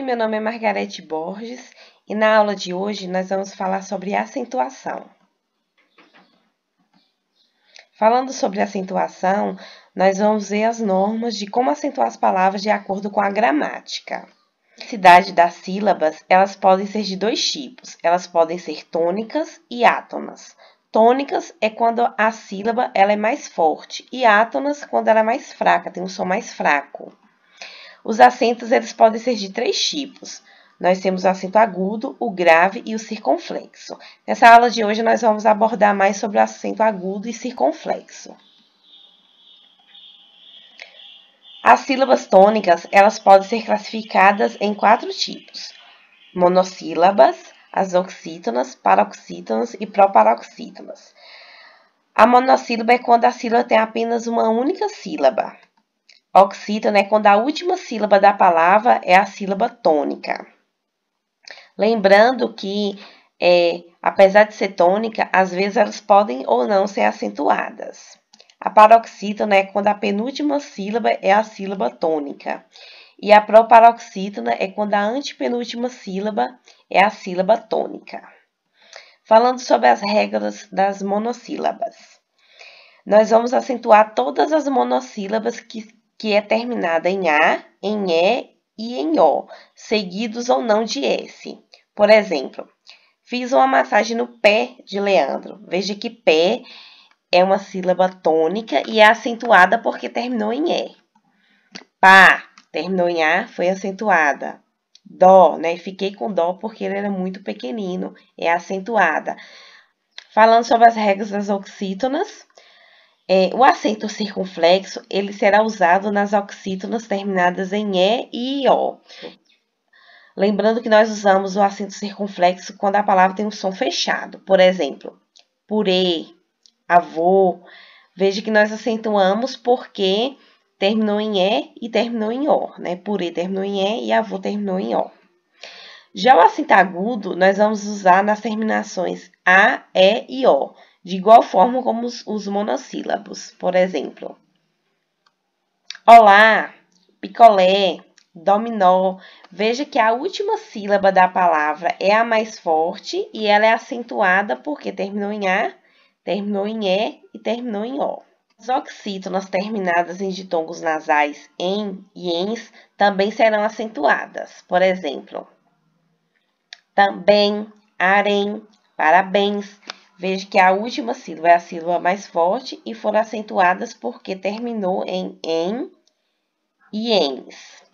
meu nome é Margarete Borges e na aula de hoje nós vamos falar sobre acentuação. Falando sobre acentuação, nós vamos ver as normas de como acentuar as palavras de acordo com a gramática. A densidade das sílabas, elas podem ser de dois tipos. Elas podem ser tônicas e átonas. Tônicas é quando a sílaba ela é mais forte e átonas quando ela é mais fraca, tem um som mais fraco. Os acentos eles podem ser de três tipos. Nós temos o acento agudo, o grave e o circunflexo. Nessa aula de hoje, nós vamos abordar mais sobre o acento agudo e circunflexo. As sílabas tônicas, elas podem ser classificadas em quatro tipos. Monossílabas, as oxítonas, paroxítonas e proparoxítonas. A monossílaba é quando a sílaba tem apenas uma única sílaba. Oxítona é quando a última sílaba da palavra é a sílaba tônica. Lembrando que, apesar de ser tônica, às vezes elas podem ou não ser acentuadas. A paroxítona é quando a penúltima sílaba é a sílaba tônica. E a proparoxítona é quando a antepenúltima sílaba é a sílaba tônica. Falando sobre as regras das monossílabas. Nós vamos acentuar todas as monossílabas que é terminada em A, em E e em O, seguidos ou não de S. Por exemplo, fiz uma massagem no pé de Leandro. Veja que pé é uma sílaba tônica e é acentuada porque terminou em E. Pá, terminou em A, foi acentuada. Dó, né? Fiquei com dó porque ele era muito pequenino, é acentuada. Falando sobre as regras das oxítonas, o acento circunflexo ele será usado nas oxítonas terminadas em E e O. Lembrando que nós usamos o acento circunflexo quando a palavra tem um som fechado. Por exemplo, purê, avô. Veja que nós acentuamos porque terminou em E e terminou em O, né? Purê terminou em E e avô terminou em O. Já o acento agudo, nós vamos usar nas terminações A, E e O, de igual forma como os monossílabos. Por exemplo, olá, picolé, dominó. Veja que a última sílaba da palavra é a mais forte e ela é acentuada porque terminou em A, terminou em E e terminou em O. As oxítonas terminadas em ditongos nasais em e ens também serão acentuadas. Por exemplo, também, arém, parabéns. Veja que a última sílaba é a sílaba mais forte e foram acentuadas porque terminou em e ens.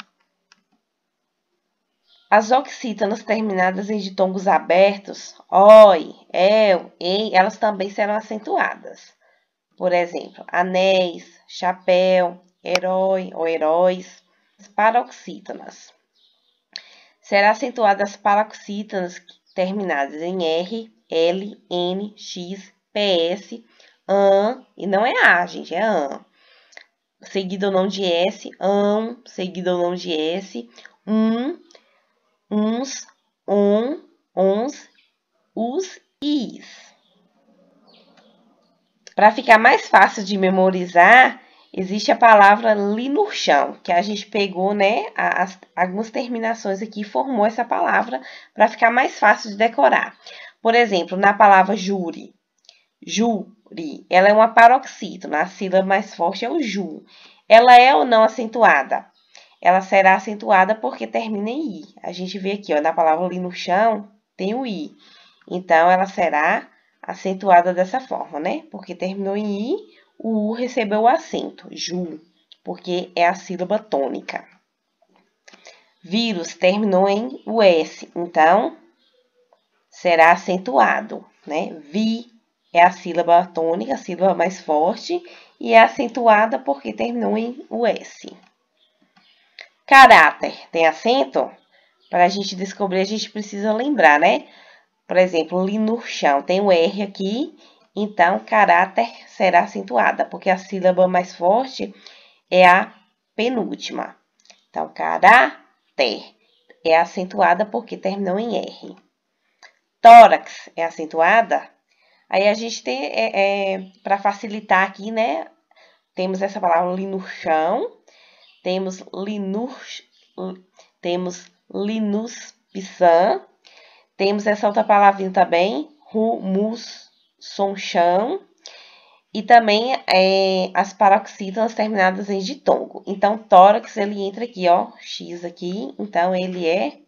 As oxítonas terminadas em ditongos abertos, oi, el, ei, elas também serão acentuadas. Por exemplo, anéis, chapéu, herói ou heróis. Paroxítonas. Será acentuadas as paroxítonas terminadas em R, L, N, X, PS, AN, e não é A, gente, é AN. Seguido ou não de S, AN, seguido ou não de S, uns, ons, os e is. Para ficar mais fácil de memorizar, existe a palavra linurchão, que a gente pegou, né, algumas terminações aqui e formou essa palavra para ficar mais fácil de decorar. Por exemplo, na palavra júri, ela é uma paroxítona, a sílaba mais forte é o ju. Ela é ou não acentuada? Ela será acentuada porque termina em i. A gente vê aqui, ó, na palavra linurchão, tem o i. Então, ela será acentuada dessa forma, né? Porque terminou em i, o u recebeu o acento, ju, porque é a sílaba tônica. Vírus terminou em us, então será acentuado, né? Vi é a sílaba tônica, a sílaba mais forte, e é acentuada porque terminou em us. Caráter tem acento? Para a gente descobrir, a gente precisa lembrar, né? Por exemplo, linurchão tem o R aqui, então caráter será acentuada, porque a sílaba mais forte é a penúltima. Então, caráter é acentuada porque terminou em R. Tórax é acentuada. Aí a gente tem, para facilitar aqui, né? Temos essa palavra linurchão, temos Linus-Pissan. Temos essa outra palavrinha também, Rumus-Sonchão. E também as paroxítonas terminadas em ditongo. Então, tórax, ele entra aqui, ó, X aqui. Então, ele é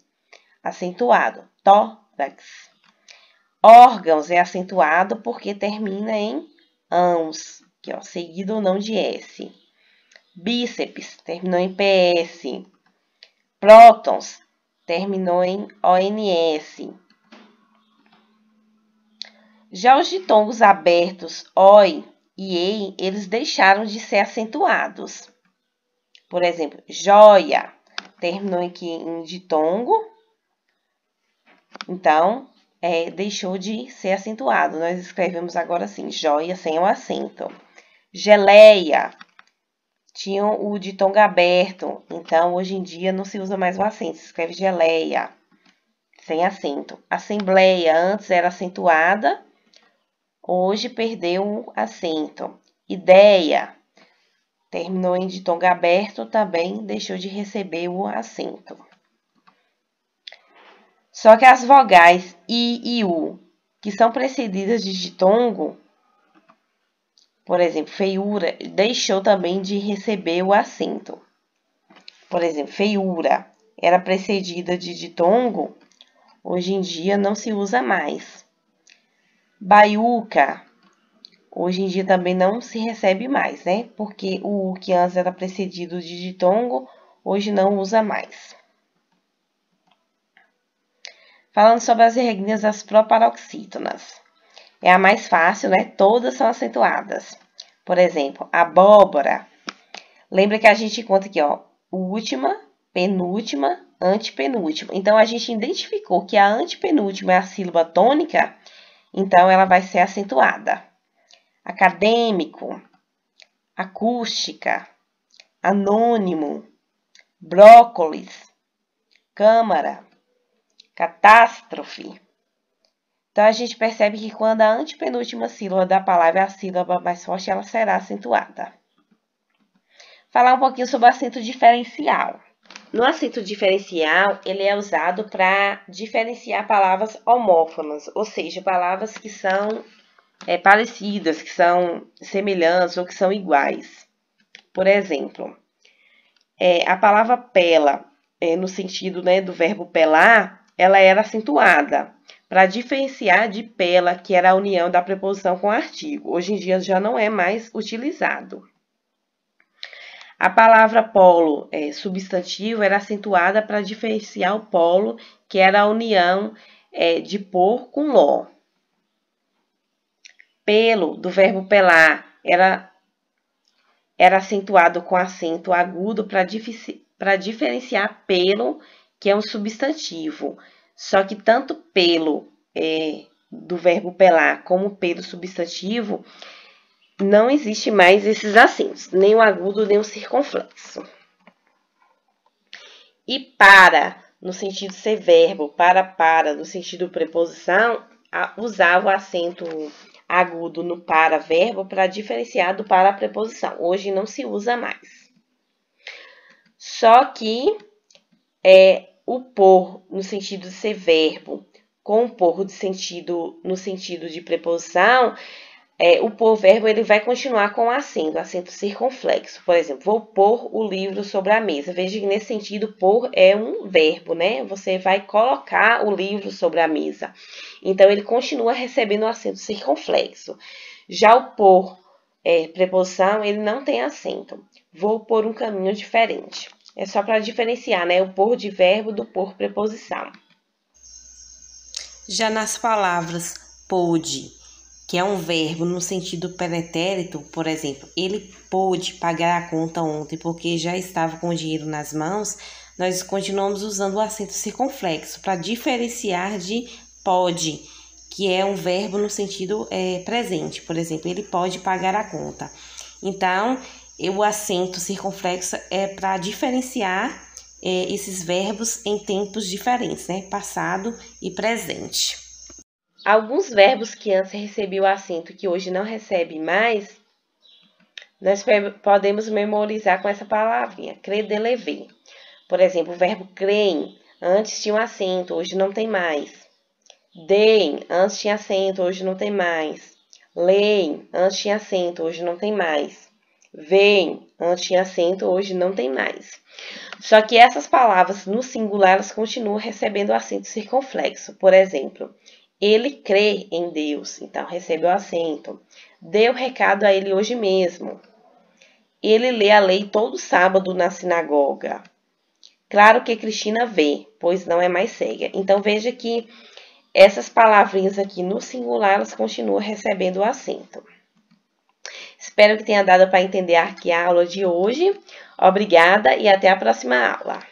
acentuado, tórax. Órgãos é acentuado porque termina em ãos, aqui, ó, seguido ou não de S. Bíceps, terminou em PS. Prótons, terminou em ONS. Já os ditongos abertos, OI e EI, eles deixaram de ser acentuados. Por exemplo, joia, terminou aqui em ditongo. Então, deixou de ser acentuado. Nós escrevemos agora assim, joia sem o acento. Geleia, tinha o ditongo aberto. Então, hoje em dia, não se usa mais o acento. Se escreve geleia, sem acento. Assembleia, antes era acentuada. Hoje perdeu o acento. Ideia, terminou em ditongo aberto, também deixou de receber o acento. Só que as vogais I e U, que são precedidas de ditongo, por exemplo, feiura, deixou também de receber o acento. Por exemplo, feiura era precedida de ditongo, hoje em dia não se usa mais. Baiuca, hoje em dia também não se recebe mais, né? Porque o U que antes era precedido de ditongo, hoje não usa mais. Falando sobre as regrinhas das proparoxítonas. É a mais fácil, né? Todas são acentuadas. Por exemplo, abóbora. Lembra que a gente conta aqui, ó, última, penúltima, antepenúltima. Então, a gente identificou que a antepenúltima é a sílaba tônica, então ela vai ser acentuada. Acadêmico, acústica, anônimo, brócolis, câmara, catástrofe. Então, a gente percebe que quando a antepenúltima sílaba da palavra é a sílaba mais forte, ela será acentuada. Falar um pouquinho sobre o acento diferencial. No acento diferencial, ele é usado para diferenciar palavras homófonas, ou seja, palavras que são parecidas, que são semelhantes ou que são iguais. Por exemplo, a palavra pela, no sentido, né, do verbo pelar, ela era acentuada para diferenciar de pela, que era a união da preposição com o artigo. Hoje em dia já não é mais utilizado. A palavra polo, substantivo, era acentuada para diferenciar o polo, que era a união de por com ló. Pelo, do verbo pelar, era acentuado com acento agudo para diferenciar pelo, que é um substantivo. Só que tanto pelo do verbo pelar como pelo substantivo, não existe mais esses acentos, nem o agudo, nem o circunflexo. E para, no sentido de ser verbo, para, no sentido de preposição, usava o acento agudo no para verbo para diferenciar do para preposição. Hoje não se usa mais. Só que o por, no sentido de ser verbo, com o por no sentido de preposição, o por verbo ele vai continuar com o acento circunflexo. Por exemplo, vou pôr o livro sobre a mesa. Veja que nesse sentido, pôr é um verbo, né? Você vai colocar o livro sobre a mesa. Então, ele continua recebendo o acento circunflexo. Já o por preposição, ele não tem acento. Vou por um caminho diferente. É só para diferenciar, né? O por de verbo do por preposição. Já nas palavras pôde, que é um verbo no sentido pretérito, por exemplo, ele pôde pagar a conta ontem porque já estava com o dinheiro nas mãos, nós continuamos usando o acento circunflexo para diferenciar de pode, que é um verbo no sentido presente. Por exemplo, ele pode pagar a conta. Então, o acento circunflexo é para diferenciar esses verbos em tempos diferentes, né? Passado e presente. Alguns verbos que antes recebiam acento que hoje não recebe mais, nós podemos memorizar com essa palavrinha, crer de lever. Por exemplo, o verbo creem, Antes tinha um acento, hoje não tem mais. Deem, antes tinha acento, hoje não tem mais. Leem, antes tinha acento, hoje não tem mais. Veem, antes tinha acento, hoje não tem mais. Só que essas palavras no singular elas continuam recebendo acento circunflexo. Por exemplo, ele crê em Deus, então recebeu acento. Dê o recado a ele hoje mesmo. Ele lê a lei todo sábado na sinagoga. Claro que Cristina vê, pois não é mais cega. Então veja que essas palavrinhas aqui no singular, elas continuam recebendo o acento. Espero que tenha dado para entender aqui a aula de hoje. Obrigada e até a próxima aula.